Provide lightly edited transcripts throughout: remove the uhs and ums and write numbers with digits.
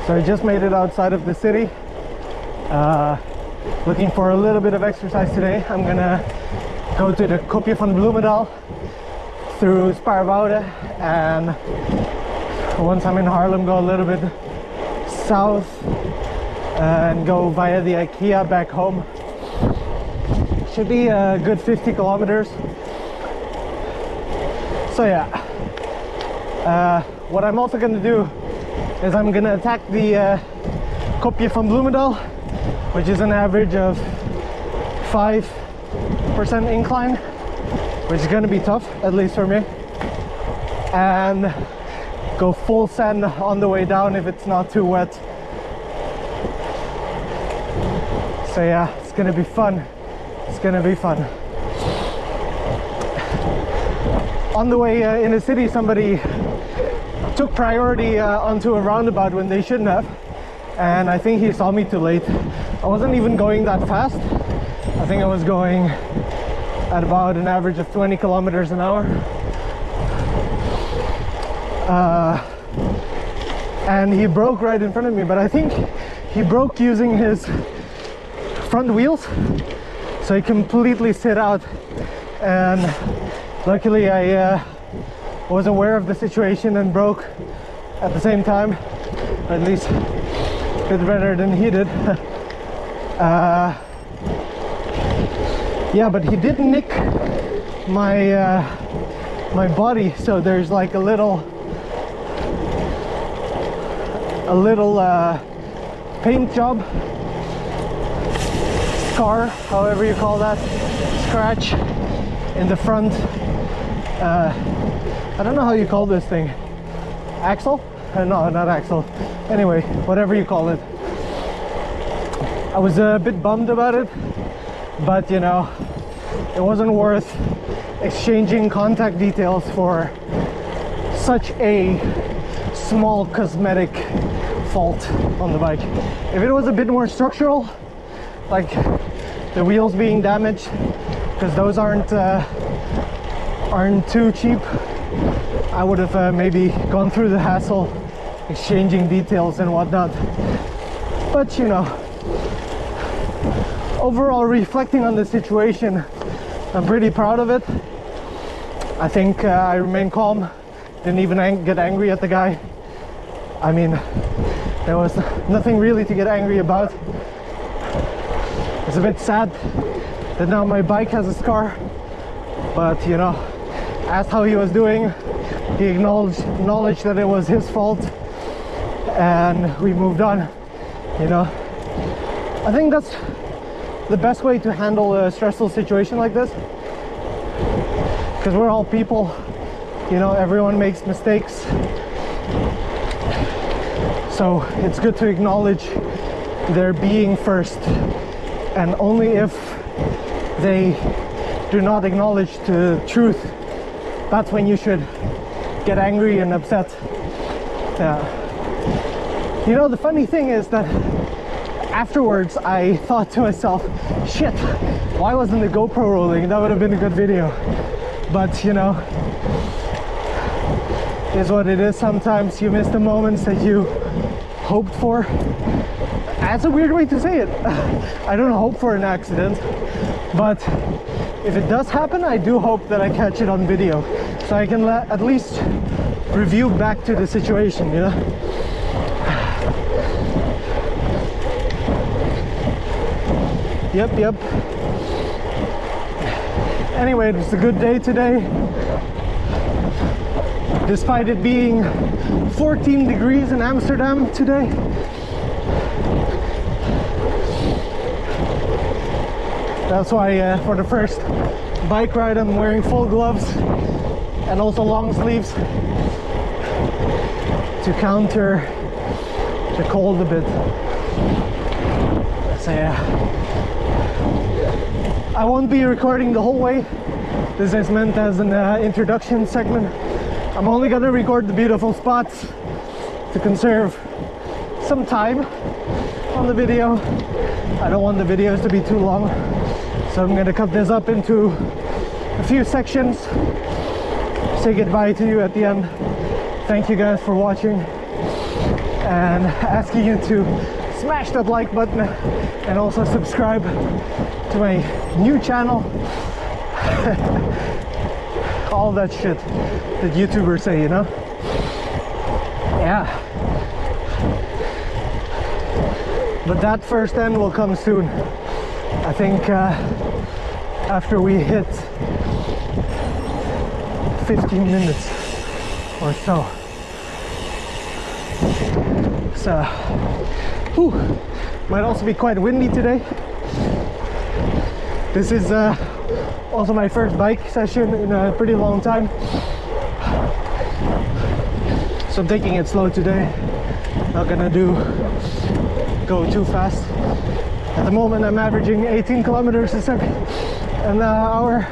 So I just made it outside of the city, looking for a little bit of exercise today. I'm gonna go to the Kopje van Bloemendaal through Spaarwouden, and once I'm in Haarlem, go a little bit south and go via the IKEA back home. Should be a good 50 kilometers. So yeah, what I'm also gonna do is I'm gonna attack the Kopje van Bloemendaal, which is an average of 5% incline, which is gonna be tough, at least for me, and go full send on the way down if it's not too wet. So yeah, it's gonna be fun. It's gonna be fun. On the way in the city, somebody took priority onto a roundabout when they shouldn't have, and I think he saw me too late. I wasn't even going that fast. I think I was going at about an average of 20 kilometers an hour. And he broke right in front of me, but I think he broke using his front wheels, so he completely sit out, and luckily I was aware of the situation and broke at the same time, at least a bit better than he did. Yeah, but he did nick my my body, so there's like a little paint job, scar, however you call that, scratch in the front. I don't know how you call this thing. Axle? No, not axle. Anyway, whatever you call it. I was a bit bummed about it, but you know, it wasn't worth exchanging contact details for such a small cosmetic fault on the bike. If it was a bit more structural, like the wheels being damaged, because those aren't too cheap, I would have maybe gone through the hassle exchanging details and whatnot. But you know, overall, reflecting on the situation, I'm pretty proud of it. I think I remained calm, didn't even get angry at the guy. I mean, there was nothing really to get angry about. It's a bit sad that now my bike has a scar, but you know, asked how he was doing. He acknowledged that it was his fault, and we moved on. You know, I think that's the best way to handle a stressful situation like this, because we're all people. You know, everyone makes mistakes, so it's good to acknowledge their being first, and only if they do not acknowledge the truth, that's when you should get angry and upset. You know, the funny thing is that afterwards I thought to myself, shit, why wasn't the GoPro rolling? That would have been a good video. But you know, it is what it is. Sometimes you miss the moments that you hoped for. That's a weird way to say it. I don't hope for an accident, but if it does happen, I do hope that I catch it on video, so I can at least review back to the situation, you know? Yep. Anyway, it's a good day today. Despite it being 14 degrees in Amsterdam today. That's why for the first bike ride I'm wearing full gloves and also long sleeves to counter the cold a bit. So yeah, I won't be recording the whole way. This is meant as an introduction segment. I'm only gonna record the beautiful spots to conserve some time on the video. I don't want the videos to be too long, so I'm gonna cut this up into a few sections. Say goodbye to you at the end. Thank you guys for watching, and asking you to smash that like button and also subscribe to my new channel. All that shit that YouTubers say, you know? Yeah. But that first end will come soon. I think after we hit 15 minutes or so. So, whew, might also be quite windy today. This is also my first bike session in a pretty long time, so I'm taking it slow today. Not gonna go too fast. At the moment I'm averaging 18 kilometers an hour.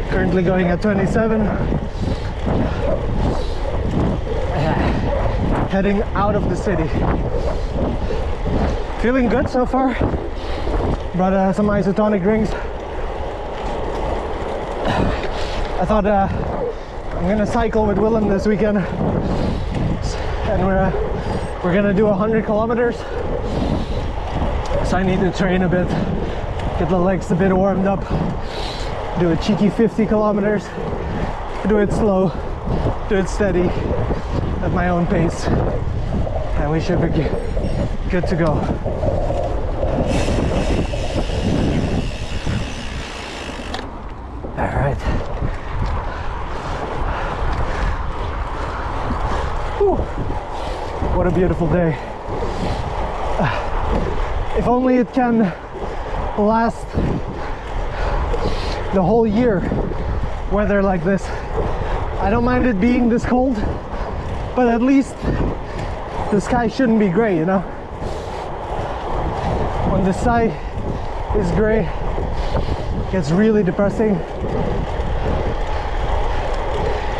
Currently going at 27. Heading out of the city. Feeling good so far. Brought some isotonic drinks. I thought I'm gonna cycle with Willem this weekend, and we're gonna do 100 kilometers. So I need to train a bit, get the legs a bit warmed up, do a cheeky 50 kilometers, do it slow, do it steady, at my own pace, and we should be good to go. All right. Whew. What a beautiful day. If only it can last the whole year, weather like this. I don't mind it being this cold, but at least the sky shouldn't be gray, you know? When the sky is gray, it gets really depressing.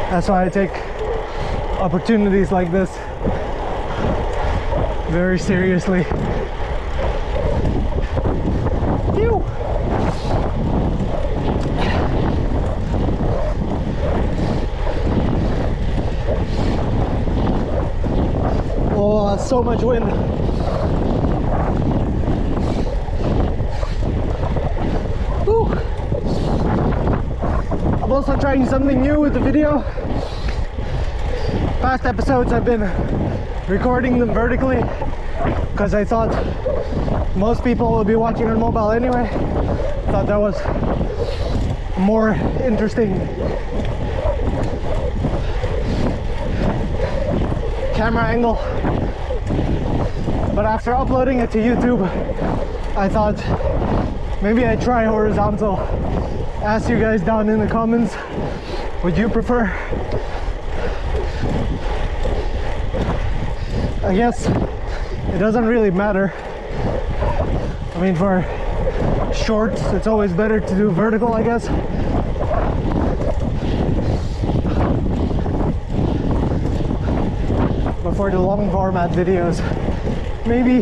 That's why I take opportunities like this very seriously. Phew. Oh, so much wind. Whew. I'm also trying something new with the video. Past episodes I've been recording them vertically because I thought most people will be watching on mobile anyway. Thought that was more interesting camera angle. But after uploading it to YouTube, I thought maybe I'd try horizontal. Ask you guys down in the comments, would you prefer? I guess it doesn't really matter. I mean, for shorts, it's always better to do vertical, I guess. But for the long format videos, maybe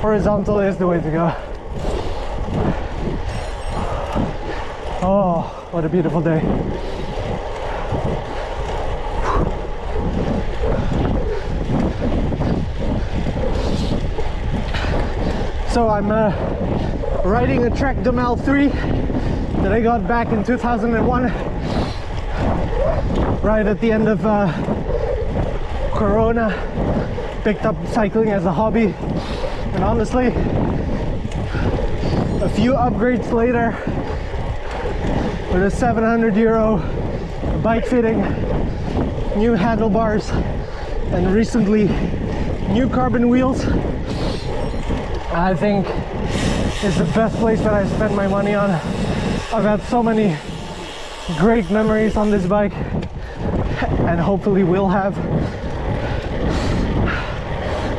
horizontal is the way to go. Oh, what a beautiful day. So I'm riding a Trek Dumel 3 that I got back in 2001, right at the end of Corona. Picked up cycling as a hobby, and honestly, a few upgrades later, with a €700 bike fitting, new handlebars, and recently new carbon wheels, I think it's the best place that I spent my money on. I've had so many great memories on this bike, and hopefully will have.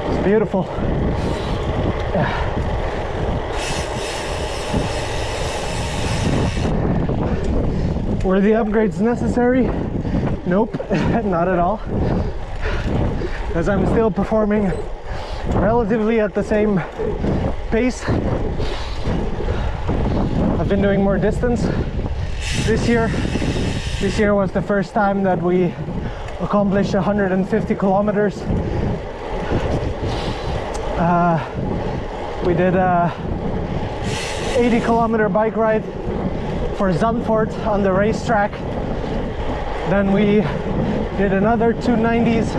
It's beautiful. Were the upgrades necessary? Nope, not at all. Because I'm still performing relatively at the same pace. I've been doing more distance this year. This year was the first time that we accomplished 150 kilometers. We did a 80-kilometer bike ride for Zandvoort on the racetrack. Then we did another 290s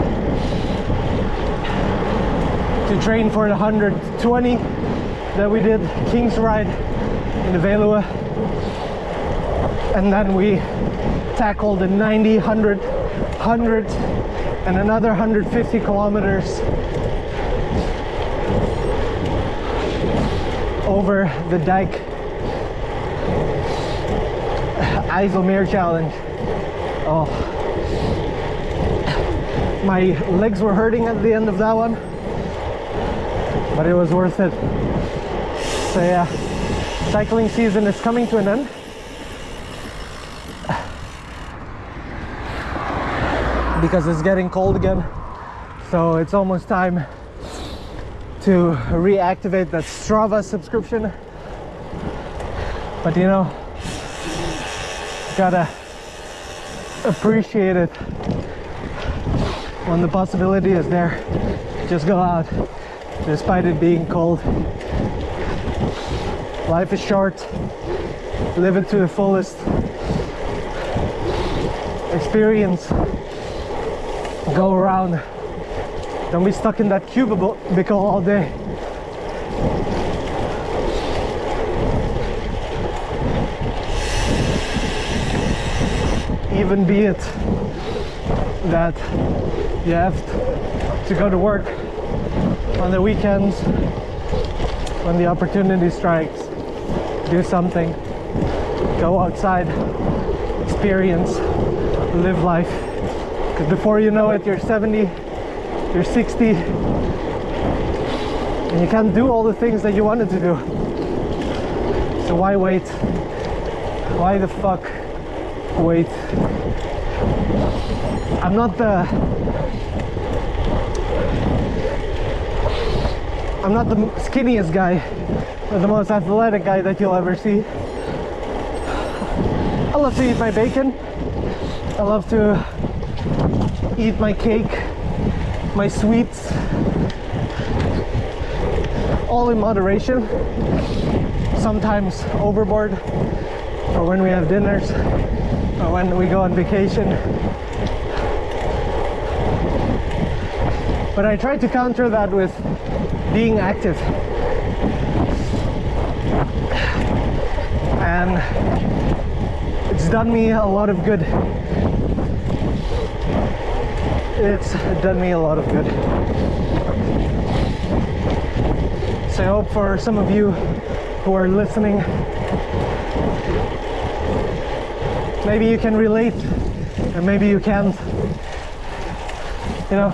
to train for the 120 that we did King's Ride in the Veluwe. And then we tackled the 90, 100, 100 and another 150 kilometers over the dike IJsselmeer challenge. Oh, my legs were hurting at the end of that one, but it was worth it. So yeah, cycling season is coming to an end. Because it's getting cold again, so it's almost time to reactivate that Strava subscription. But you know, gotta appreciate it when the possibility is there. Just go out despite it being cold. Life is short, live it to the fullest. Experience, go around, don't be stuck in that cubicle all day. Even be it that you have to go to work on the weekends, when the opportunity strikes, do something, go outside, experience, live life. Because before you know it, you're 70, you're 60, and you can't do all the things that you wanted to do. So why wait? Why the fuck wait? I'm not the skinniest guy or the most athletic guy that you'll ever see. I love to eat my bacon. I love to eat my cake, my sweets, all in moderation. Sometimes overboard, or when we have dinners, or when we go on vacation. But I try to counter that with being active. And it's done me a lot of good. It's done me a lot of good. So I hope for some of you who are listening, maybe you can relate, and maybe you can't. You know,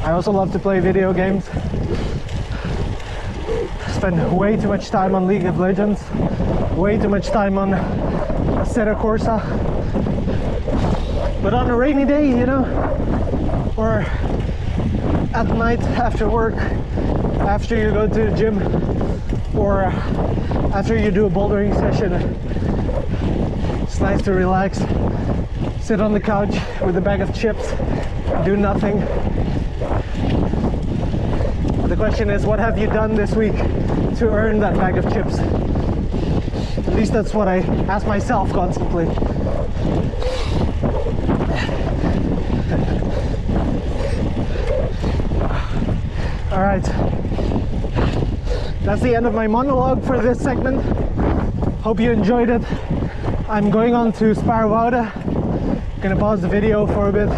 I also love to play video games. Spend way too much time on League of Legends, way too much time on Assetto Corsa. But on a rainy day, you know, or at night after work, after you go to the gym, or after you do a bouldering session, it's nice to relax, sit on the couch with a bag of chips, do nothing. The question is, what have you done this week to earn that bag of chips? At least that's what I ask myself constantly. All right, that's the end of my monologue for this segment. Hope you enjoyed it. I'm going on to Spaarnwoude. Gonna pause the video for a bit.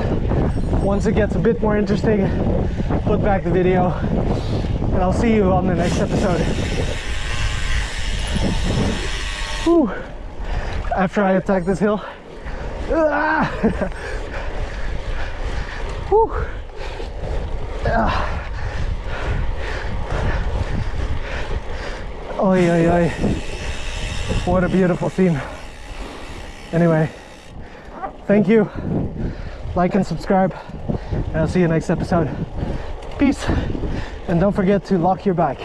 Once it gets a bit more interesting, put back the video, and I'll see you on the next episode. Whew. After I attack this hill. Whew. Oi, oi, oi. What a beautiful scene. Anyway, thank you. Like and subscribe, and I'll see you next episode. Peace, and don't forget to lock your back.